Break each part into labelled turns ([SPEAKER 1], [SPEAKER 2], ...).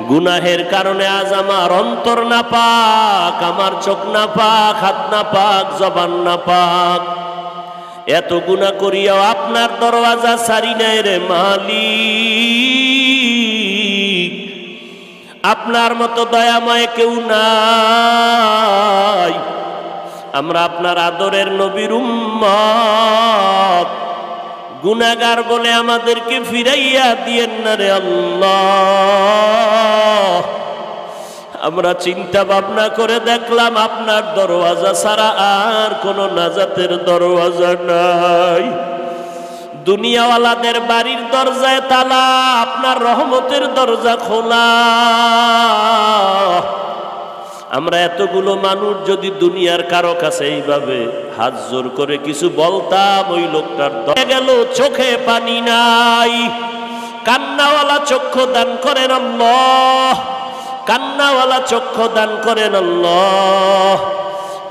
[SPEAKER 1] গুনাহের কারণে আজ আমার অন্তর না পাক, আমার চোখ না পাক, হাত না পাক, জবান না পাক। এত গুনাহ করিয়াও আপনার দরওয়াজা ছাড়ি নাই রে মালিক। আপনার মতো দয়াময় কেউ নাই। আমরা আপনার আদরের নবীর উম্মত, গুনাহগার বলে আমাদেরকে ফিরাইয়া দিয়েন না রে আল্লাহ। আমরা চিন্তা ভাবনা করে দেখলাম আপনার দরওয়াজা ছাড়া আর কোনো নাজাতের দরওয়াজা নাই। দুনিয়াওয়ালাদের বাড়ির দরজায় তালা, আপনার রহমতের দরজা খোলা। আমরা এতগুলো মানুষ যদি দুনিয়ার কারো কাছে এইভাবে হাত জোর করে কিছু বলতাম, ওই লোকটার দরে গেল, চোখে পানি নাই। কান্নাওয়ালা চক্ষু দান করেন আল্লাহ, কান্নাওয়ালা চক্ষু দান করেন আল্লাহ,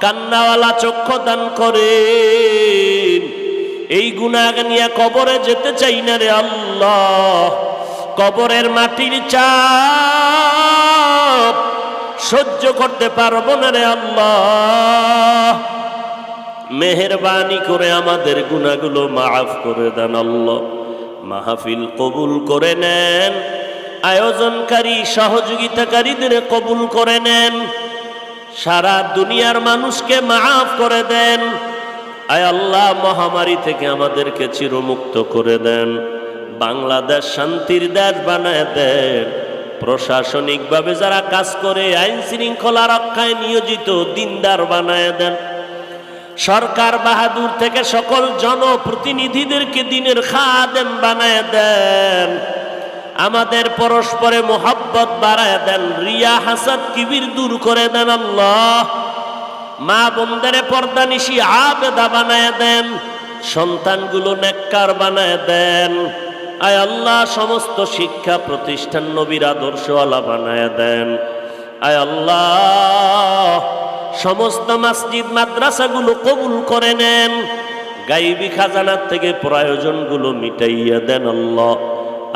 [SPEAKER 1] কান্নাওয়ালা চক্ষু দান করেন। এই গুনাহ নিয়ে কবরে যেতে চাই না রে আল্লাহ। কবরের মাটির চাপ সহ্য করতে পারবো না রে আল্লাহ। মেহেরবানি করে আমাদের গুনাহগুলো মাফ করে দেন আল্লাহ। মাহফিল কবুল করে নেন, আয়োজনকারী সহযোগিতাকারীদের কবুল করে নেন, সারা দুনিয়ার মানুষকে মাফ করে দেন। আয় আল্লাহ, মহামারী থেকে আমাদেরকে চিরমুক্ত করে দেন। বাংলাদেশ শান্তির দেশ বানায় দেন। প্রশাসনিকভাবে যারা কাজ করে আইন শৃঙ্খলা রক্ষায় নিয়োজিত দিনদার বানায় দেন। সরকার বাহাদুর থেকে সকল জনপ্রতিনিধিদেরকে দিনের খাদেম বানায় দেন। আমাদের পরস্পরে মোহাব্বত বাড়ায় দেন। রিয়া হাসাদ কিবির দূর করে দেন আল্লাহ। মা বোনদের পর্দানিশি আবেদা বানায় দেন। সন্তানগুলো নেককার বানায় দেন। আয় আল্লাহ, সমস্ত শিক্ষা প্রতিষ্ঠান নবীর আদর্শওয়ালা বানায় দেন। আয় আল্লাহ, সমস্ত মসজিদ মাদ্রাসাগুলো কবুল করে নেন। গাইবি খাজানার থেকে প্রয়োজনগুলো মিটাইয়া দেন আল্লাহ।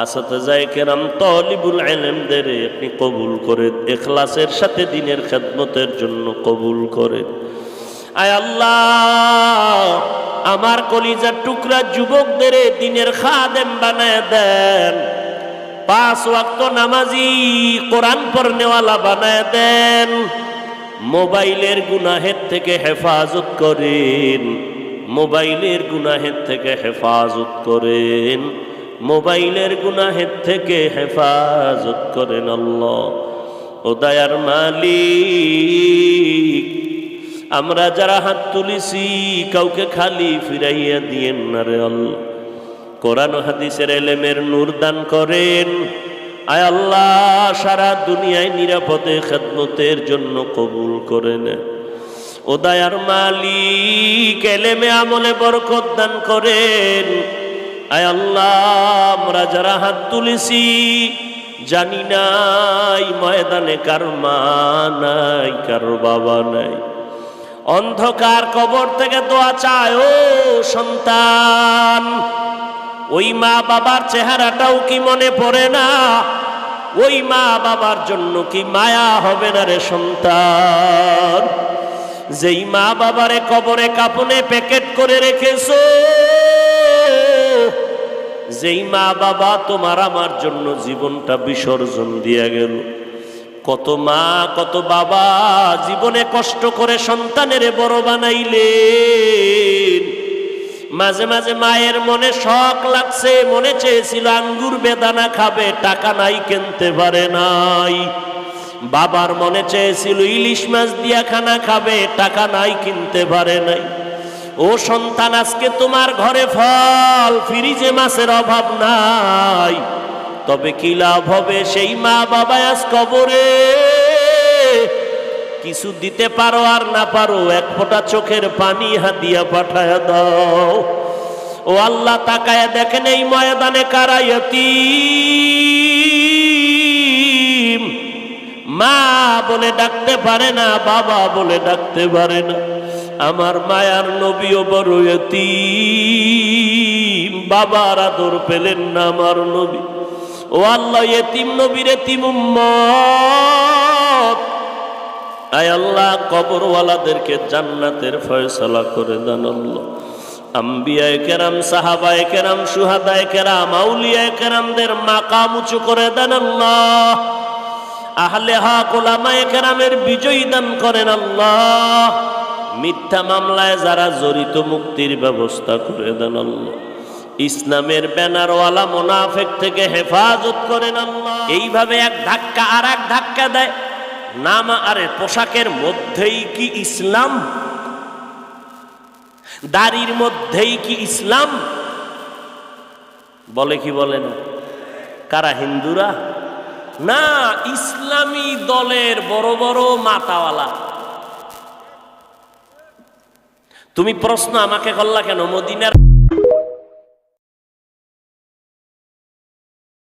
[SPEAKER 1] আসাতেজায়ে কেরাম, তালিবুল ইলমদের আপনি কবুল করে ইখলাসের সাথে দিনের খেদমতের জন্য কবুল করেন। আয় আল্লাহ, আমার কলিজার টুকরা যুবকদের দিনের খাদেম বানায় দেন। 5 ওয়াক্ত নামাজি, কোরআন পড়নেওয়ালা বানায় দেন। মোবাইলের গুনাহের থেকে হেফাজত করেন, মোবাইলের গুনাহের থেকে হেফাজত করেন, মোবাইলের গুনাহের থেকে হেফাজত করেন আল্লাহ। ও দয়ার মালিক, আমরা যারা হাত তুলেছি কাউকে খালি ফিরাইয়া দিয়েন না রে আল্লাহ। কোরআন ও হাদিসের ইলমের নূর দান করেন। আয় আল্লাহ, সারা দুনিয়ায় নিরাপদে খেদমতের জন্য কবুল করে নেন। ও দয়ার মালিক, ইলমে আমলে বরকত দান করেন। আয় আল্লাহ, আমরা যারা হাত তুলেছি জানি নাই ময়দানে কার মা নাই, কার বাবা নাই। অন্ধকার কবর থেকে দোয়া চায় ও সন্তান। ওই মা বাবার চেহারাটাও কি মনে পড়ে না? ওই মা বাবার জন্য কি মায়া হবে না রে সন্তান? যেই মা বাবারে কবরে কাপনে প্যাকেট করে রেখেছো, যেই মা বাবা তোমার আমার জন্য জীবনটা বিসর্জন দিয়ে গেল। কত মা কত বাবা জীবনে কষ্ট করে সন্তানের বড় বানাইলেন। মাঝে মাঝে মায়ের মনে শখ লাগছে, মনে চেয়েছিল আঙ্গুর বেদানা খাবে, টাকা নাই কিনতে পারে নাই। বাবার মনে চেয়েছিল ইলিশ মাছ দিয়া খানা খাবে, টাকা নাই কিনতে পারে নাই। ও সন্তান, আজকে তোমার ঘরে ফল ফ্রিজে মাছের অভাব নাই, তবে কি লাভ হবে? সেই মা বাবা আজ কবরে। কিছু দিতে পারো আর না পারো, এক ফোঁটা চোখের পানি হাদিয়া পাঠায় দাও। ও আল্লাহ, তাকায় দেখেন এই ময়দানে কারা ইয়তীম। মা বলে ডাকতে পারে না, বাবা বলে ডাকতে পারে না। আমার মায়ার নবীও বড় ইয়তীম, বাবার আদর পেলেন না আমার নবী। ও আল্লাহ ইতিম নবীর ইতিম উম্মত, আয় আল্লাহ কবরওয়ালাদেরকে জান্নাতের ফয়সালা করে দেন আল্লাহ। আম্বিয়ায়ে কেরাম, সাহাবায়ে কেরাম, শুহাদায়ে কেরাম, আউলিয়ায়ে কেরামদের মাকাম উঁচু করে দেন আল্লাহ। আহলে হক উলামায়ে কেরামের বিজয়ী দান করেন আল্লাহ। মিথ্যা মামলায় যারা জড়িত মুক্তির ব্যবস্থা করে দেন আল্লাহ। ইসলামের ব্যানারওয়ালা মুনাফিক থেকে হেফাজত করেন আল্লাহ। এইভাবে এক ধাক্কা আর এক ধাক্কা দেয়। নামা আরে পোশাকের মধ্যেই কি ইসলাম? দাড়ির মধ্যেই কি ইসলাম? বলে কি বলে না? কারা? হিন্দুরা না, ইসলামী দলের বড় বড় মাতাওয়ালা। তুমি প্রশ্ন আমাকে করলা কেন? মদিনার